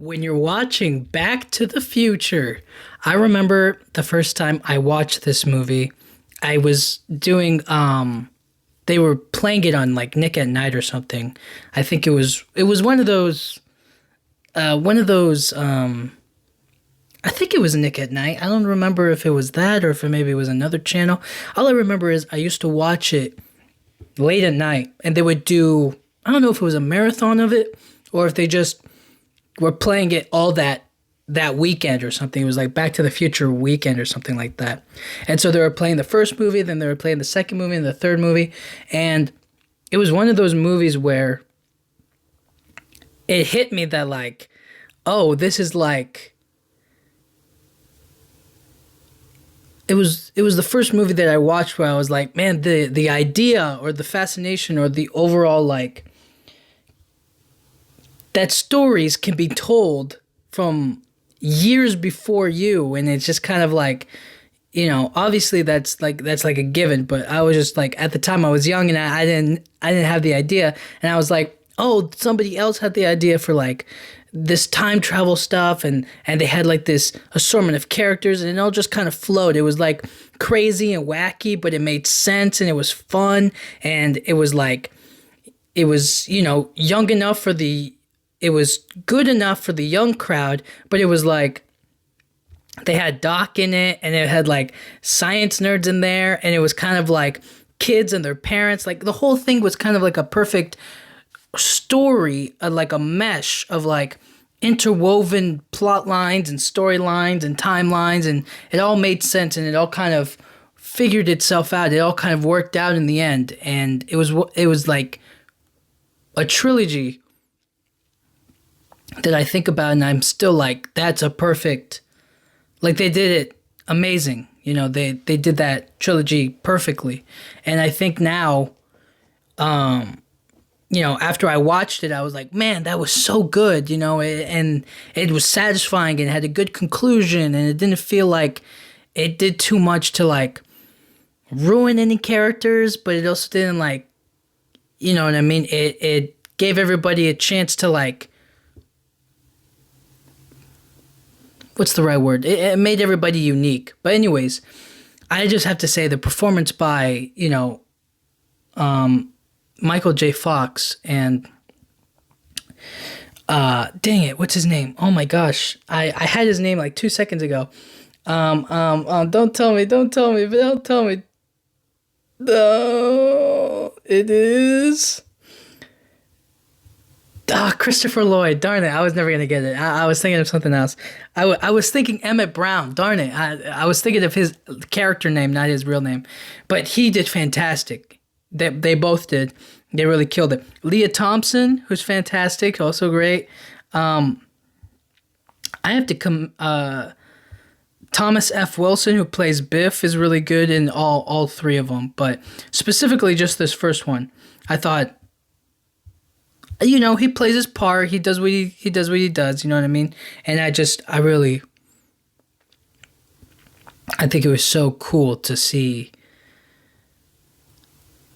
When you're watching Back to the Future, I remember the first time I watched this movie, I was doing they were playing it on like Nick at Night or something. I think it was one of those I think it was Nick at Night. I don't remember if it was that or if it maybe was another channel. All I remember is I used to watch it late at night and they would do, I don't know if it was a marathon of it or if they just were playing it all that weekend or something. It was like Back to the Future weekend or something like that. And so they were playing the first movie, then they were playing the second movie and the third movie. And it was one of those movies where it hit me that like, oh, this is like it was the first movie that I watched where I was like, man, the idea or the fascination or the overall like that stories can be told from years before you, and it's just kind of like, obviously that's like a given, but I was just like, at the time I was young and I didn't have the idea, and I was like, oh, somebody else had the idea for like this time travel stuff, and they had like this assortment of characters, and it all just kind of flowed. It was like crazy and wacky, but it made sense and it was fun, and it was like, it was, young enough for the it was good enough for the young crowd, but it was like they had Doc in it, and it had like science nerds in there, and it was kind of like kids and their parents. Like the whole thing was kind of like a perfect story, like a mesh of like interwoven plot lines and storylines and timelines, and it all made sense, and it all kind of figured itself out. It all kind of worked out in the end, and it was like a trilogy that I think about, and I'm still like, that's a perfect, like they did it amazing. They did that trilogy perfectly. And I think now, after I watched it, I was like, man, that was so good, and it was satisfying and had a good conclusion, and it didn't feel like it did too much to like ruin any characters, but it also didn't like, you know what I mean? It gave everybody a chance to like, what's the right word? It made everybody unique. But anyways, I just have to say the performance by, Michael J. Fox and, dang it, what's his name? Oh my gosh. I had his name like 2 seconds ago. Don't tell me. No, it is... Christopher Lloyd. Darn it. I was never going to get it. I was thinking of something else. I was thinking Emmett Brown. Darn it. I was thinking of his character name, not his real name. But he did fantastic. They both did. They really killed it. Leah Thompson, who's fantastic, also great. I have to come... Thomas F. Wilson, who plays Biff, is really good in all three of them. But specifically just this first one, I thought... he plays his part. He does what he does. You know what I mean? And I think it was so cool to see.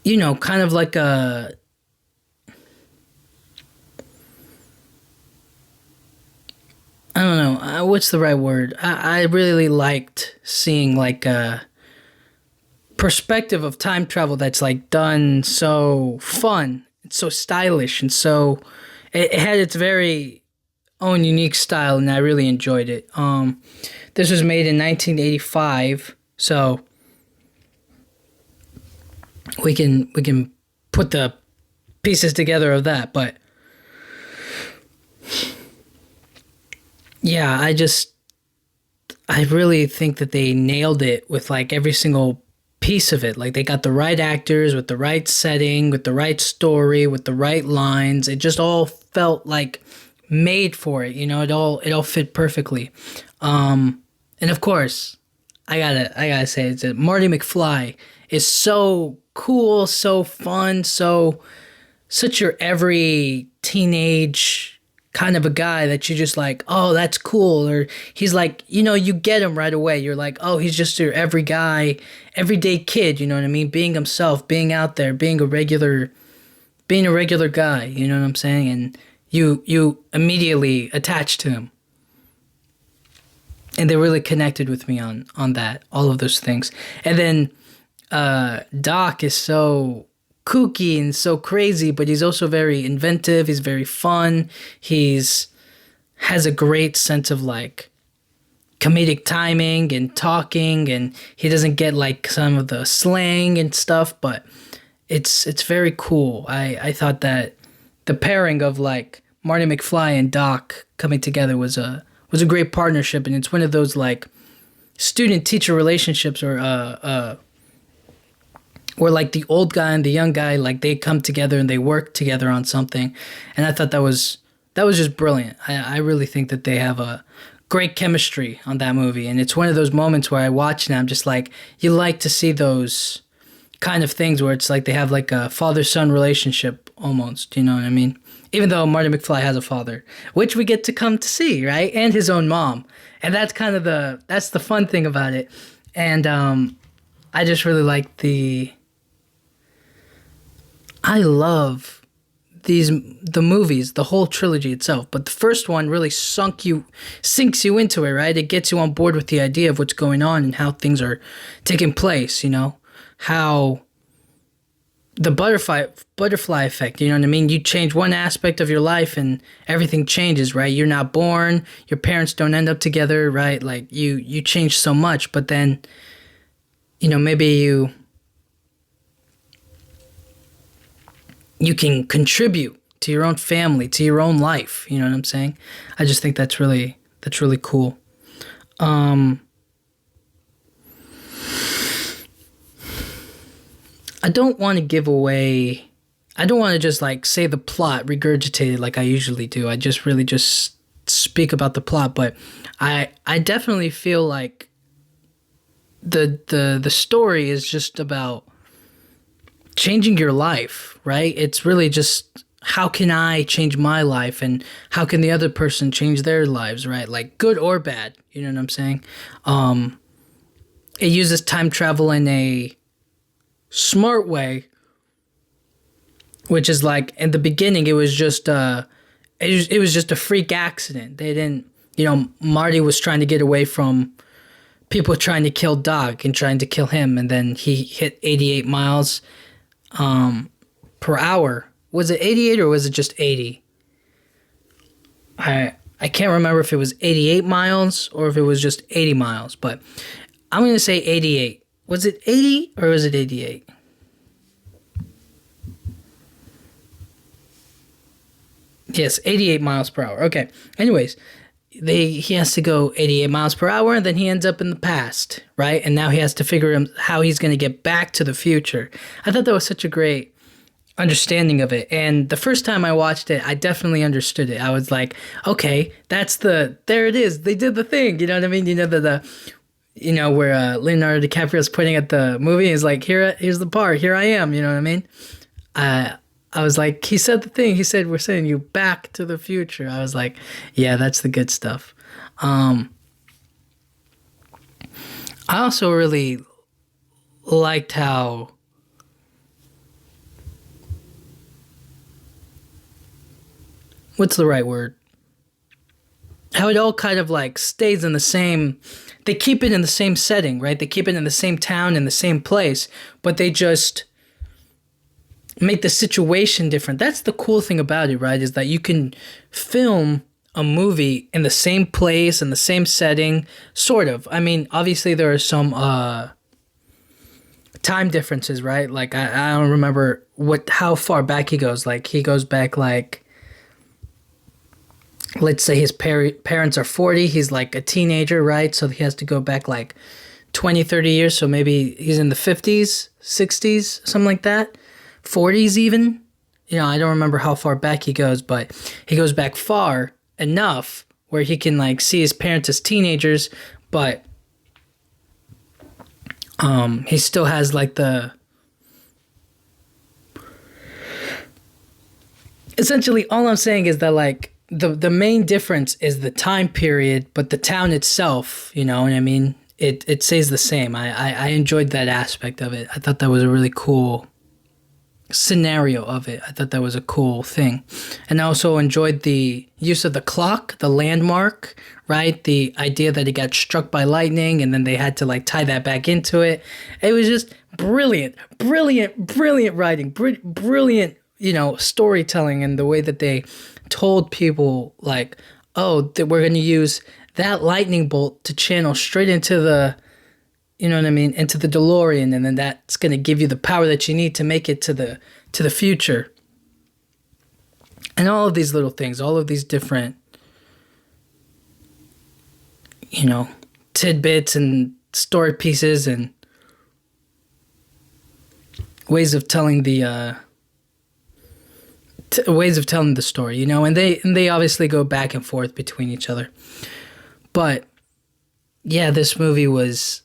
Kind of like a. I don't know. What's the right word? I really liked seeing like a perspective of time travel that's like done so fun. So stylish, and so it had its very own unique style, and I really enjoyed it. This was made in 1985, so we can put the pieces together of that. But yeah, I really think that they nailed it with like every single piece of it. Like they got the right actors with the right setting, with the right story, with the right lines. It just all felt like made for it. It all fit perfectly. And of course, I gotta say it's that Marty McFly is so cool, so fun, such your every teenage kind of a guy that you just like, oh, that's cool. Or he's like, you get him right away. You're like, oh, he's just your everyday kid, you know what I mean? Being himself, being out there, being a regular guy, you know what I'm saying? And you immediately attach to him. And they really connected with me on that, all of those things. And then Doc is so kooky and so crazy, but he's also very inventive. He's very fun. He's has a great sense of like comedic timing and talking, and he doesn't get like some of the slang and stuff, but it's very cool. I thought that the pairing of like Marty McFly and Doc coming together was a great partnership, and it's one of those like student teacher relationships or like the old guy and the young guy, like they come together and they work together on something. And I thought that was just brilliant. I really think that they have a great chemistry on that movie. And it's one of those moments where I watch and I'm just like, you like to see those kind of things where it's like they have like a father-son relationship almost, you know what I mean? Even though Marty McFly has a father, which we get to come to see, right? And his own mom. And that's kind of that's the fun thing about it. And I just really like I love the movies, the whole trilogy itself. But the first one really sinks you into it, right? It gets you on board with the idea of what's going on and how things are taking place, you know? How the butterfly effect, you know what I mean? You change one aspect of your life and everything changes, right? You're not born, your parents don't end up together, right? Like you change so much, but then, you know, maybe you can contribute to your own family, to your own life. You know what I'm saying? I just think that's really cool. I don't want to give away. I don't want to just like say the plot, regurgitate it like I usually do. I just really just speak about the plot, but I definitely feel like the story is just about changing your life, right? It's really just how can I change my life and how can the other person change their lives, right? Like good or bad, you know what I'm saying? It uses time travel in a smart way, which is like in the beginning it was just a freak accident. They didn't, you know, Marty was trying to get away from people trying to kill Doc and trying to kill him, and then he hit 88 miles per hour. Was it 88 or was it just 80? I can't remember if it was 88 miles or if it was just 80 miles, but I'm going to say 88. Was it 80 or was it 88? Yes, 88 miles per hour. Okay. Anyways, he has to go 88 miles per hour, and then he ends up in the past, right? And now he has to figure out how he's going to get back to the future. I thought that was such a great understanding of it. And the first time I watched it, I definitely understood it. I was like, okay, there it is. They did the thing. You know what I mean? You know, where Leonardo DiCaprio's pointing at the movie and is like, here's the part. Here I am. You know what I mean? I was like, he said the thing. He said, we're sending you back to the future. I was like, yeah, that's the good stuff. I also really liked how what's the right word? How it all kind of like stays in the same, they keep it in the same setting, right? They keep it in the same town, in the same place, but they just make the situation different. That's the cool thing about it, right? Is that you can film a movie in the same place, in the same setting, sort of. I mean, obviously there are some time differences, right? Like I don't remember how far back he goes. Like he goes back like, let's say his parents are 40, he's like a teenager, right? So he has to go back like 20, 30 years. So maybe he's in the 50s, 60s, something like that. 40s even. You know, I don't remember how far back he goes, but he goes back far enough where he can like see his parents as teenagers, but he still has like essentially all I'm saying is that like the main difference is the time period, but the town itself, you know what I mean? It stays the same. I enjoyed that aspect of it. I thought that was a really cool scenario of it. I thought that was a cool thing. And I also enjoyed the use of the clock, the landmark, right? The idea that he got struck by lightning and then they had to like tie that back into it. It was just brilliant, brilliant, brilliant writing, brilliant, storytelling, and the way that they told people like, oh, that we're going to use that lightning bolt to channel straight into the, into the DeLorean, and then that's going to give you the power that you need to make it to the future. And all of these little things, all of these different, tidbits and story pieces and ways of telling the story, and they obviously go back and forth between each other. But yeah, this movie was,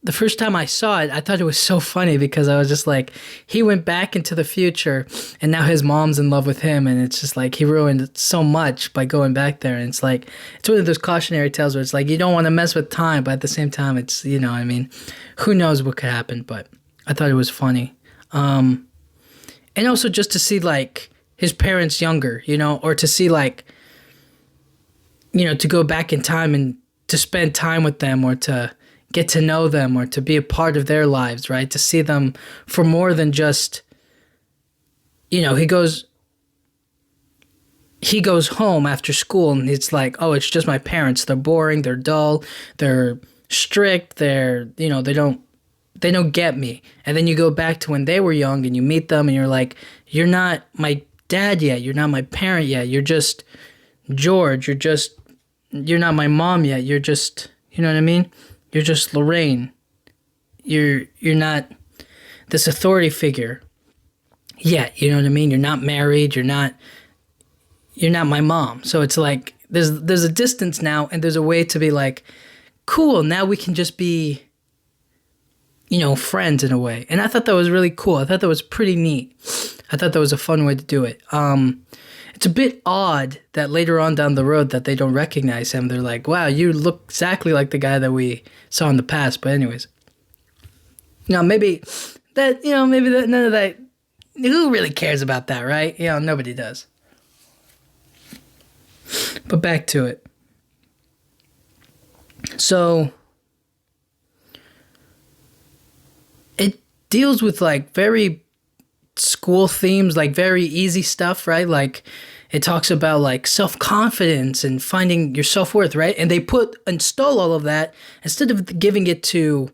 the first time I saw it, I thought it was so funny because I was just like, he went back into the future and now his mom's in love with him, and it's just like he ruined so much by going back there. And it's like, it's one of those cautionary tales where it's like you don't want to mess with time, but at the same time it's, who knows what could happen. But I thought it was funny. And also just to see like his parents younger, or to see like, to go back in time and to spend time with them, or to get to know them, or to be a part of their lives, right? To see them for more than just, he goes home after school and it's like, oh, it's just my parents. They're boring. They're dull. They're strict. They don't get me. And then you go back to when they were young and you meet them and you're like, you're not my dad yet. You're not my parent yet. You're just George. You're not my mom yet. You're just, you know what I mean? You're just Lorraine. You're not this authority figure yet. You know what I mean? You're not married. You're not my mom. So it's like there's a distance now, and there's a way to be like, cool, now we can just be, friends in a way. And I thought that was really cool. I thought that was pretty neat. I thought that was a fun way to do it. It's a bit odd that later on down the road that they don't recognize him. They're like, wow, you look exactly like the guy that we saw in the past. But anyways, maybe that, none of that, who really cares about that, right? Nobody does. But back to it. So it deals with like very school themes, like very easy stuff, right? Like it talks about like self-confidence and finding your self-worth, right? And they install all of that instead of giving it to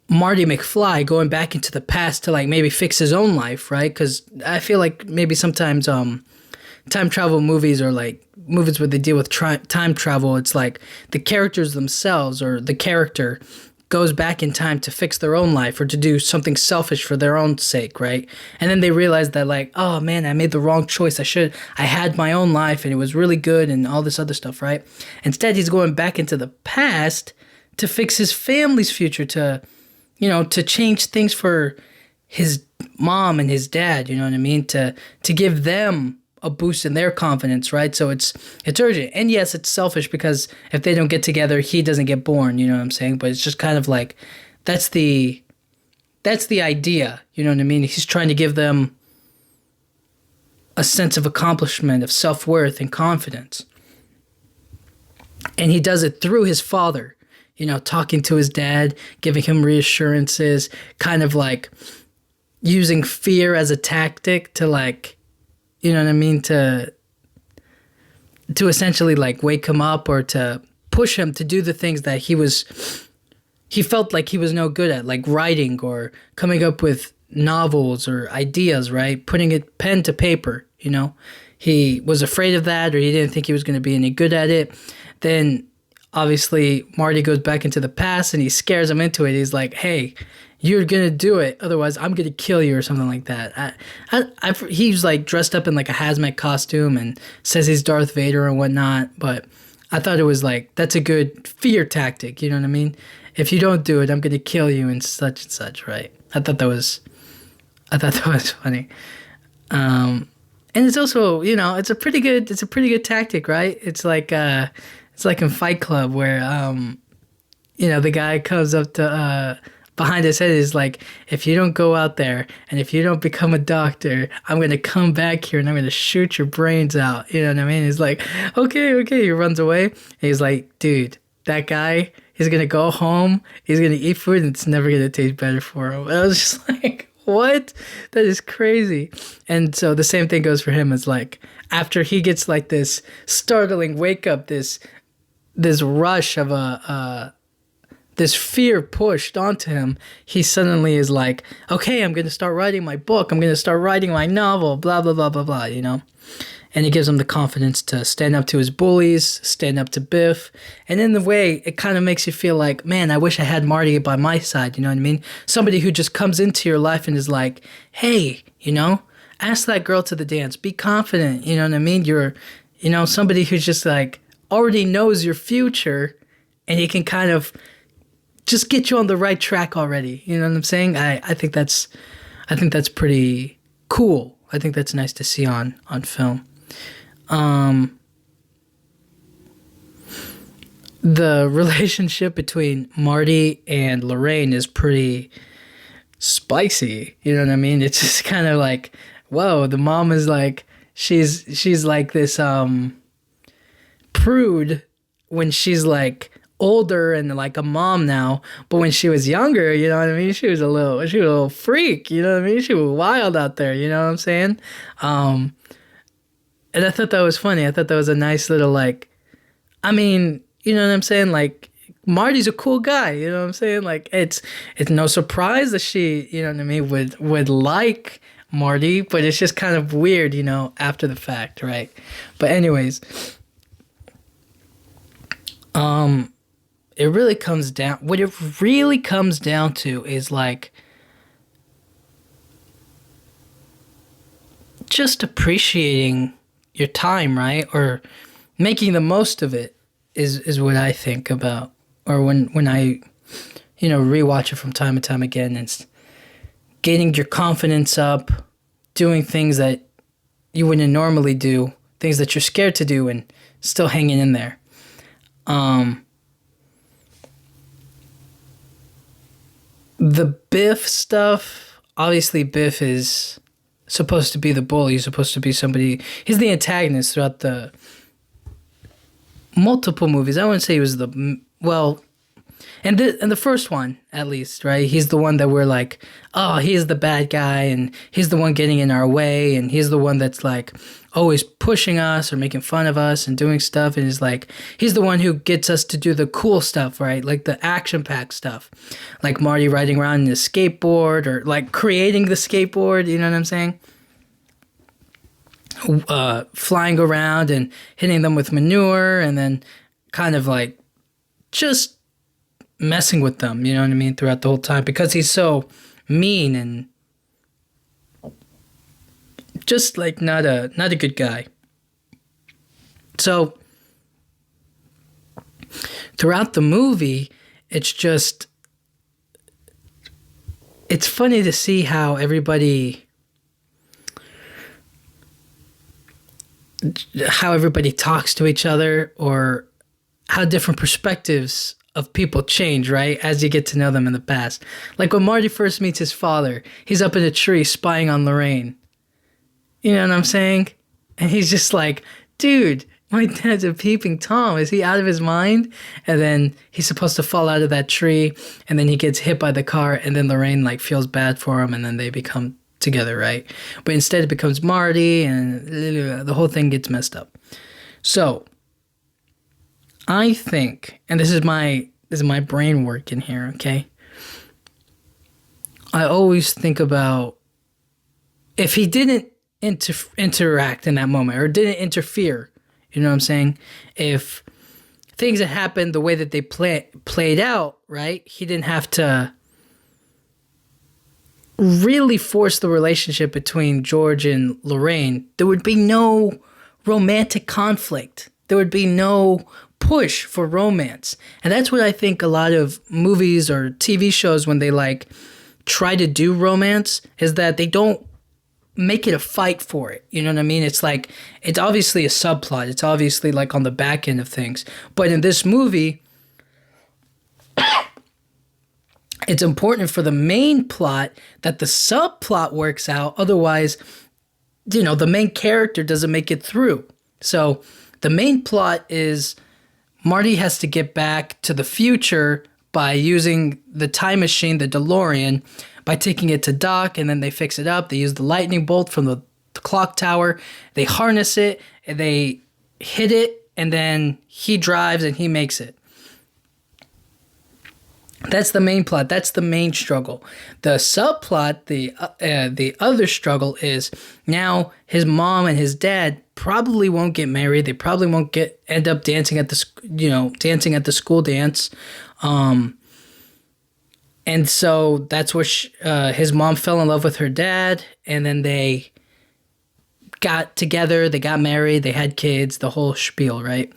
Marty McFly going back into the past to like maybe fix his own life, right? Because I feel like maybe sometimes time travel movies, or like movies where they deal with time travel, it's like the characters themselves or the character goes back in time to fix their own life or to do something selfish for their own sake, right? And then they realize that like, oh man, I made the wrong choice. I had my own life and it was really good and all this other stuff, right? Instead, he's going back into the past to fix his family's future, to change things for his mom and his dad, you know what I mean? To give them a boost in their confidence, right? So it's urgent. And yes, it's selfish because if they don't get together, he doesn't get born, you know what I'm saying? But it's just kind of like, that's the idea, you know what I mean? He's trying to give them a sense of accomplishment, of self-worth and confidence. And he does it through his father, talking to his dad, giving him reassurances, kind of like using fear as a tactic to like, you know what I mean, to essentially like wake him up or to push him to do the things that he felt like he was no good at, like writing or coming up with novels or ideas, right? Putting it pen to paper, He was afraid of that, or he didn't think he was going to be any good at it. Then obviously Marty goes back into the past and he scares him into it. He's like, hey, you're going to do it. Otherwise, I'm going to kill you or something like that. He's like dressed up in like a hazmat costume and says he's Darth Vader and whatnot. But I thought it was like, that's a good fear tactic. You know what I mean? If you don't do it, I'm going to kill you and such, right? I thought that was funny. And it's also, it's a pretty good tactic, right? It's like in Fight Club where, the guy comes up to behind his head is like, if you don't go out there and if you don't become a doctor, I'm gonna come back here and I'm gonna shoot your brains out. You know what I mean? He's like, okay. He runs away. And he's like, dude, that guy, he's gonna go home, he's gonna eat food, and it's never gonna taste better for him. And I was just like, what? That is crazy. And so the same thing goes for him. It's like, after he gets like this startling wake up, this rush of this fear pushed onto him, he suddenly is like, okay, I'm going to start writing my book. I'm going to start writing my novel, blah, blah, blah, blah, blah, you know? And it gives him the confidence to stand up to his bullies, stand up to Biff. And in the way, it kind of makes you feel like, man, I wish I had Marty by my side, you know what I mean? Somebody who just comes into your life and is like, hey, you know, ask that girl to the dance. Be confident, you know what I mean? You're, you know, somebody who's just like already knows your future and he can kind of just get you on the right track already. You know what I'm saying? I think that's pretty cool. I think that's nice to see on film. The relationship between Marty and Lorraine is pretty spicy. You know what I mean? It's just kind of like, whoa, the mom is like, she's like this prude when she's like older and like a mom now, but when she was younger, you know what I mean, she was a little freak, you know what I mean, she was wild out there, you know what I'm saying? And I thought that was funny. I thought that was a nice little, like, I mean, you know what I'm saying, like, Marty's a cool guy, you know what I'm saying, like, it's no surprise that she, you know what I mean, would like Marty, but it's just kind of weird, you know, after the fact, right? But anyways, it really comes down, what it really comes down to is like just appreciating your time, right? Or making the most of it is what I think about, or when I, you know, rewatch it from time to time again, it's getting your confidence up, doing things that you wouldn't normally do, things that you're scared to do, and still hanging in there. The Biff stuff, obviously Biff is supposed to be the bully, he's supposed to be somebody, he's the antagonist throughout the multiple movies. I wouldn't say he was and the first one, at least, right? He's the one that we're like, oh, he's the bad guy, and he's the one getting in our way, and he's the one that's like always pushing us or making fun of us and doing stuff, and he's the one who gets us to do the cool stuff, right? Like the action-packed stuff. Like Marty riding around in his skateboard, or like creating the skateboard, you know what I'm saying? Flying around and hitting them with manure, and then kind of like just messing with them, you know what I mean, throughout the whole time, because he's so mean and just like not a good guy. So throughout the movie, it's funny to see how everybody talks to each other, or how different perspectives of people change, right, as you get to know them in the past. Like when Marty first meets his father, he's up in a tree spying on Lorraine. You know what I'm saying? And he's just like, dude, my dad's a peeping Tom. Is he out of his mind? And then he's supposed to fall out of that tree, and then he gets hit by the car, and then Lorraine like feels bad for him, and then they become together, right? But instead it becomes Marty, and the whole thing gets messed up. So I think, and this is my brain working here, okay? I always think about if he didn't interact in that moment, or didn't interfere, you know what I'm saying? If things had happened the way that they played out, right? He didn't have to really force the relationship between George and Lorraine. There would be no romantic conflict. There would be no push for romance. And that's what I think a lot of movies or TV shows, when they like try to do romance, is that they don't make it a fight for it. You know what I mean? It's like, it's obviously a subplot. It's obviously like on the back end of things. But in this movie, it's important for the main plot that the subplot works out. Otherwise, the main character doesn't make it through. So the main plot is Marty has to get back to the future by using the time machine, the DeLorean, by taking it to Doc, and then they fix it up. They use the lightning bolt from the clock tower. They harness it, and they hit it, and then he drives and he makes it. That's the main plot. That's the main struggle. The subplot, the other struggle is now his mom and his dad probably won't get married. They probably won't end up dancing at the school dance. And so that's where his mom fell in love with her dad, and then they got together, they got married, they had kids, the whole spiel, right?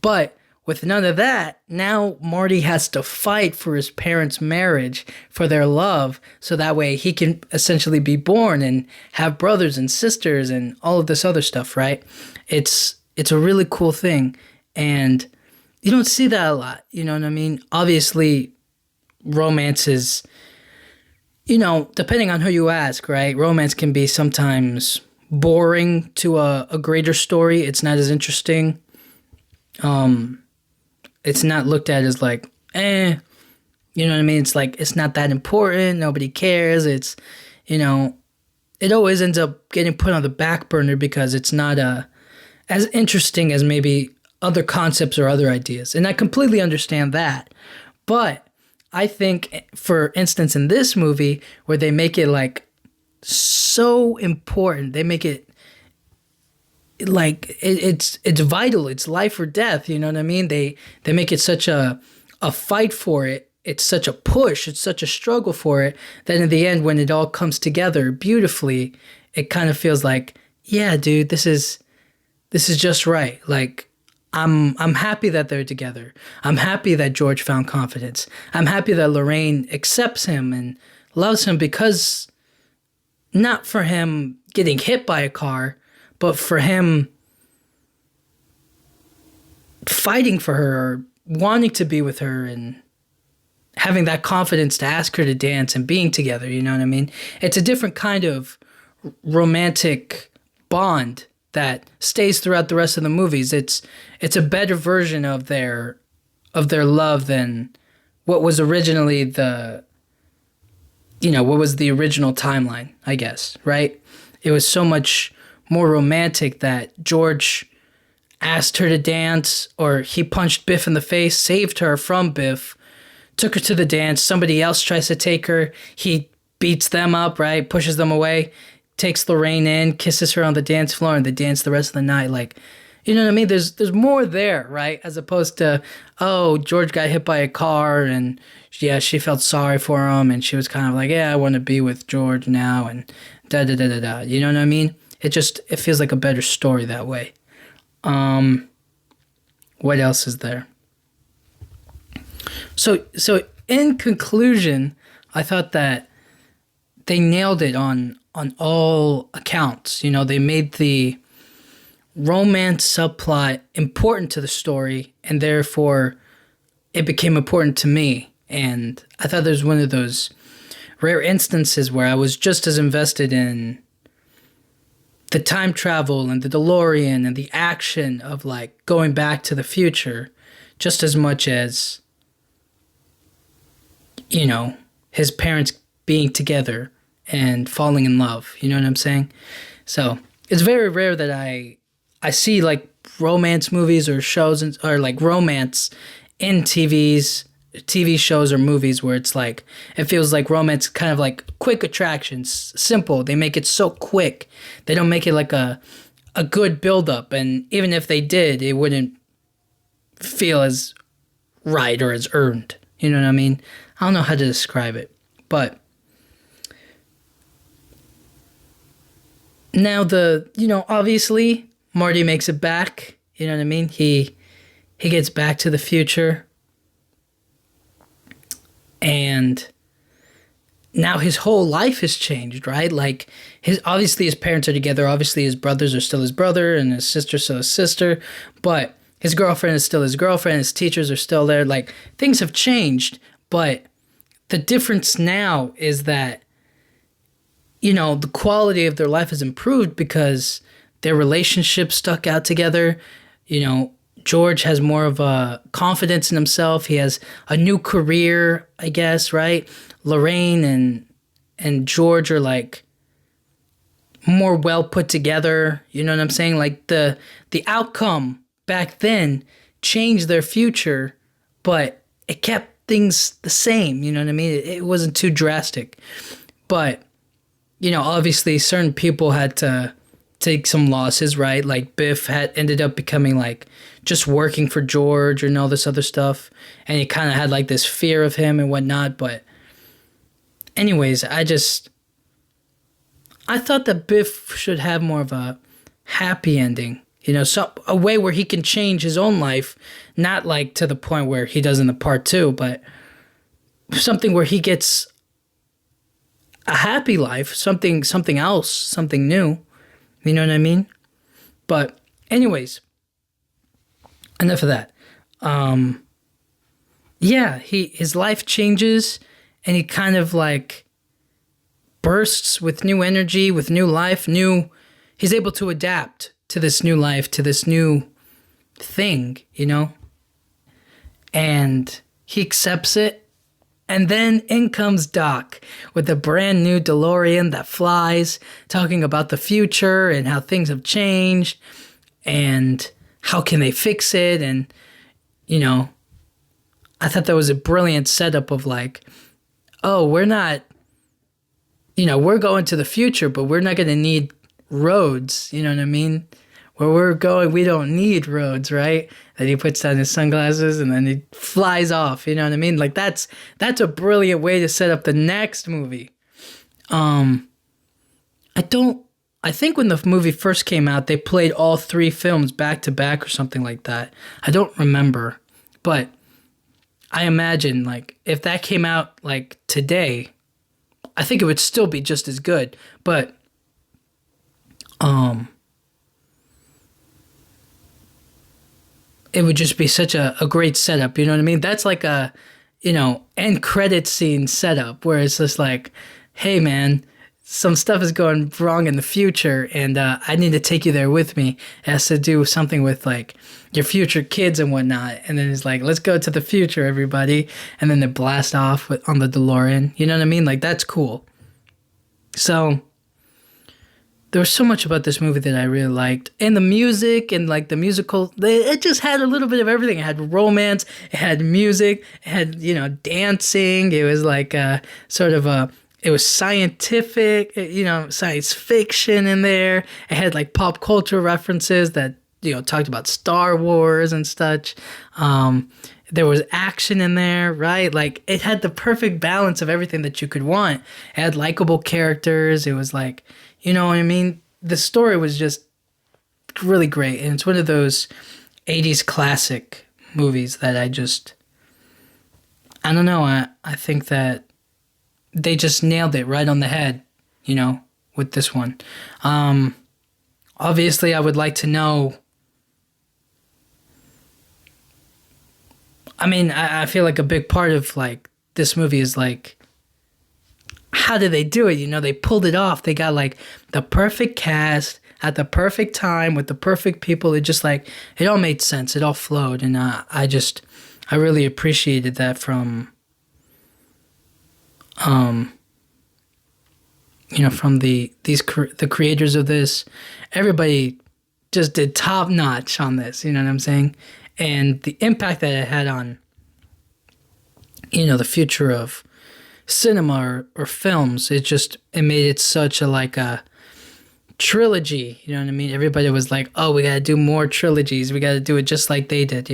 But with none of that, now Marty has to fight for his parents' marriage, for their love, so that way he can essentially be born and have brothers and sisters and all of this other stuff, right? It's a really cool thing, and you don't see that a lot, you know what I mean? Obviously, romance is, depending on who you ask, right? Romance can be sometimes boring to a greater story. It's not as interesting. It's not looked at as like, you know what I mean? It's like, it's not that important. Nobody cares. It's, it always ends up getting put on the back burner because it's not as interesting as maybe other concepts or other ideas. And I completely understand that. But I think, for instance, in this movie, where they make it like so important, they make it like it's vital, it's life or death, you know what I mean? They make it such a fight for it. It's such a push, it's such a struggle for it, that in the end, when it all comes together beautifully, it kind of feels like, yeah, dude, this is just right. Like, I'm happy that they're together. I'm happy that George found confidence. I'm happy that Lorraine accepts him and loves him, because not for him getting hit by a car, but for him fighting for her, or wanting to be with her, and having that confidence to ask her to dance and being together, you know what I mean? It's a different kind of romantic bond that stays throughout the rest of the movies. It's a better version of their love than what was originally what was the original timeline, I guess, right? It was so much more romantic that George asked her to dance, or he punched Biff in the face, saved her from Biff, took her to the dance. Somebody else tries to take her. He beats them up, right? Pushes them away, takes Lorraine in, kisses her on the dance floor, and they dance the rest of the night. Like, you know what I mean? There's more there, right? As opposed to, oh, George got hit by a car, and yeah, she felt sorry for him, and she was kind of like, yeah, I want to be with George now, and da-da-da-da-da. You know what I mean? It feels like a better story that way. What else is there? So in conclusion, I thought that they nailed it on all accounts. They made the romance subplot important to the story, and therefore it became important to me. And I thought there's one of those rare instances where I was just as invested in the time travel and the DeLorean and the action of like going back to the future, just as much as, his parents being together and falling in love. You know what I'm saying? So it's very rare that I see like romance movies or shows or like romance in TV shows or movies where it's like, it feels like romance kind of like quick attractions, simple. They make it so quick. They don't make it like a good build-up. And even if they did, it wouldn't feel as right or as earned. You know what I mean? I don't know how to describe it. But now obviously Marty makes it back. You know what I mean? He gets back to the future. And now his whole life has changed, right? Like, obviously his parents are together. Obviously his brothers are still his brother, and his sister still his sister. But his girlfriend is still his girlfriend. His teachers are still there. Like, things have changed, but the difference now is that, the quality of their life has improved because their relationship stuck out together. George has more of a confidence in himself. He has a new career, I guess, right? Lorraine and George are like more well put together. You know what I'm saying? Like the outcome back then changed their future, but it kept things the same. You know what I mean? It wasn't too drastic. But, obviously certain people had to take some losses, right? Like Biff had ended up becoming like just working for George and all this other stuff. And he kind of had like this fear of him and whatnot. But anyways, I thought that Biff should have more of a happy ending, so a way where he can change his own life, not like to the point where he does in the part 2, but something where he gets a happy life, something else, something new. You know what I mean? But anyways, enough of that. His life changes and he kind of like bursts with new energy, with new life, he's able to adapt to this new life, to this new thing, and he accepts it. And then in comes Doc with a brand new DeLorean that flies, talking about the future and how things have changed and how can they fix it. And, I thought that was a brilliant setup of like, oh, we're going to the future, but we're not going to need roads. You know what I mean? Where we're going, we don't need roads, right? That he puts on his sunglasses and then he flies off. You know what I mean? Like that's a brilliant way to set up the next movie. I think when the movie first came out, they played all 3 films back to back or something like that. I don't remember, but I imagine like if that came out like today, I think it would still be just as good. But it would just be such a great setup, you know what I mean? That's like a, end credit scene setup where it's just like, hey man, some stuff is going wrong in the future and I need to take you there with me. It has to do something with like your future kids and whatnot. And then it's like, let's go to the future, everybody. And then they blast off on the DeLorean. You know what I mean? Like that's cool. So there was so much about this movie that I really liked. And the music and like the musical, it just had a little bit of everything. It had romance, it had music, it had, dancing. It was like it was scientific, science fiction in there. It had like pop culture references that, talked about Star Wars and such. There was action in there, right? Like it had the perfect balance of everything that you could want. It had likable characters. It was like, you know what I mean? The story was just really great. And it's one of those 80s classic movies that I don't know. I think that they just nailed it right on the head, with this one. Obviously, I would like to know. I mean, I feel like a big part of like this movie is like, how did they do it? They pulled it off. They got like the perfect cast at the perfect time with the perfect people. It just like, it all made sense. It all flowed. And I really appreciated that from, from the creators of this. Everybody just did top notch on this. You know what I'm saying? And the impact that it had on, the future of cinema or films, it made it such a trilogy. You know what I mean? Everybody was like, oh, we gotta do more trilogies. We gotta do it just like they did,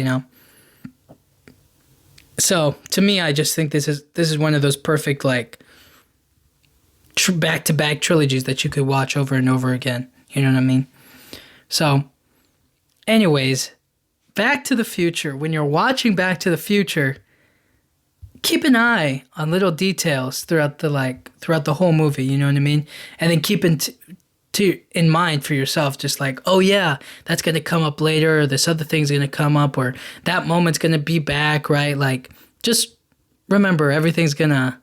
So to me, I just think this is one of those perfect like back-to-back trilogies that you could watch over and over again. You know what I mean? So anyways, Back to the Future. When you're watching Back to the Future, keep an eye on little details throughout the whole movie, you know what I mean? And then keep in mind for yourself, just like, oh yeah, that's going to come up later, or this other thing's going to come up, or that moment's going to be back, right? Like, just remember, everything's going to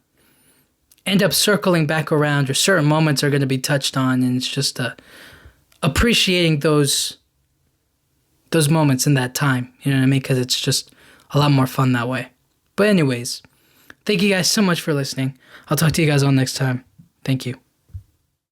end up circling back around, or certain moments are going to be touched on, and it's just appreciating those moments in that time. You know what I mean? Because it's just a lot more fun that way. But anyways, thank you guys so much for listening. I'll talk to you guys all next time. Thank you.